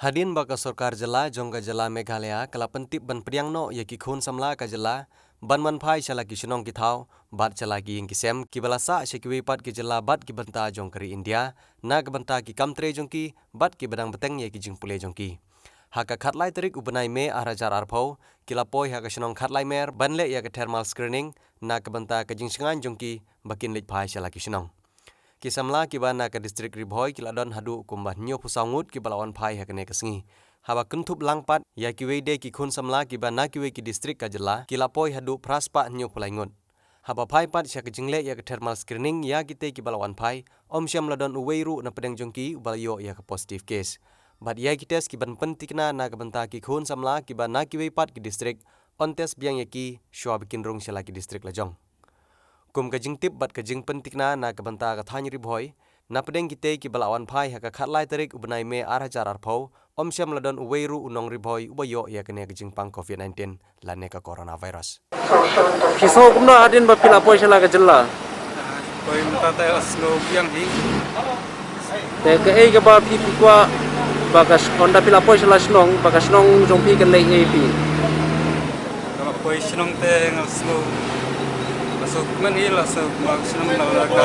Hadin baka sorkar jela jongga jela Meghalaya kala pentip ban priang no ya ki khun samla ka jela ban wanphai chala ki shnong ki thau bat chala ki ing ki sem ki balasa she ki wepat ki jela bat ki banta jong kari India na ka banta ki kamtre jong ki bat ki badang beteng ya ki jing pule jong ki haka khatlai tarik ubanai me arajar arpau kila poi haka shnong khatlai mer banle ya ka thermal screening na ka banta ka jing sngan jong ki bakin lej phai chala ki shnong Kisamla kibana ke distrik Ri Bhoi kiladon hadu kumbah nyo pusangut ki balawan phai hakane kasngi haba kuntup langpat ya kiwede ki khun samla kibana kiwe ki distrik kajela kilapoi hadu praspa nyo pulaingut haba phai pat sya kejingle ya ke thermal screening ya kite ki balawan phai omsyam ladon uweiru na pedeng jongki ubalyo ya ke positive case bad ya kites ki ban pentikna na ke benta ki khun samla kibana kiwe pat ki distrik ontes biang ya ki shwa bikin rong sya ki distrik lajong kum ka jing tip bat ka jing pentikna na ka banta ka thany Ri Bhoi na pedeng kite ki balawan phai haka khatlai tarik ubnai me arhajar arphau omsyam ladon uweiru unong Ri Bhoi ubayo ya kene ka jing pang covid-19 lane ka coronavirus kiso kumna adin ba pila poi sala ka jella koi mata ta asno biang hi te ke ei ka ba pi kwa bagas onda pila poi sala snong bagas nong jong pi kan lei ei pi kama koi snong te ngasno so manila so mag snong na laga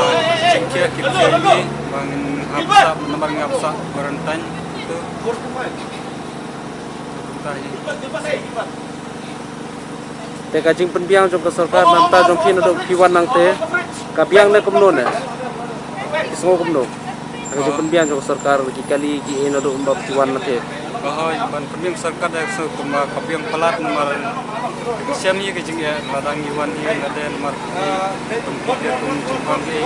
jingkia kitya ni bangin hapsa namang hapsa quarantine to te ka jing penbiang jong ka sarkar namta jong pi no piwan nang te ka biang le kumno ne kiso kumno ka jing penbiang jong sarkar ki kali ki eno do mbap piwan na te oh ban penbiang sarkar da so kuma kapiang pelat nomor siam ni ke jing ya ladang iwan ni ada nomor tempat dia pun jepang ni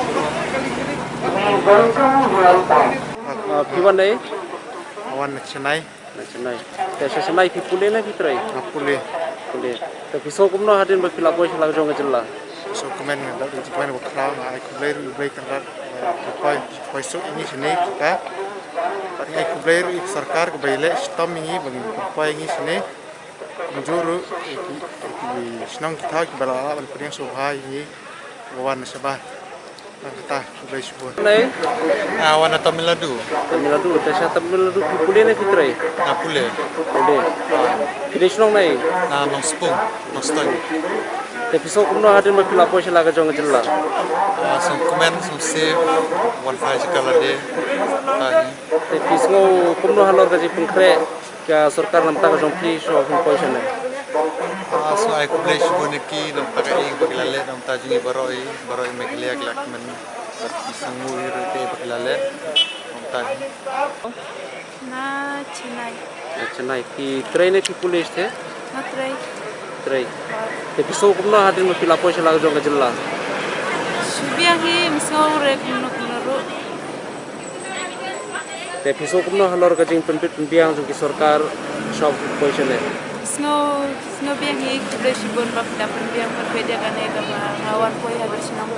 piwan nei awan chenai te sa senai pi pule na pitrai pule te kiso kumno hadin ba pila poi sala jong ka jella so komen da jepang ba kra ai kubler ubrai kan poi so ini sini ka tapi ai kubler sarkar ke baile stom ini bang poi ini sini menjuru senang kita bala ban pring so hai ini wan sabah kata kubrai subuh nei awan Tamil Nadu te sa Tamil Nadu pi pule na pitrai pule kide snong nei na nong spung nong stoi te kiso kumno hadin ba pila poi sala ka jong ka jella so komen so save wanphai sekala de te kiso kumno halor ka jipun kre ka sarkar namta ka jong pi so pun poi sene so ai kubler subuh neki nam takai bagilale nam tajungi baroi meklea glak men isangu irte bagilale nam taj na Chennai pi train pi police the na trai te kiso kumno hadin ma pila poi sala jong ka jella subia hi misol re kuno kuno te kiso kumno halor ka jing penbiang jong ki sarkar shop poi sene snow biang hi kubre shibon bap dapat biang berbeda kan ega hawan poi haber sinam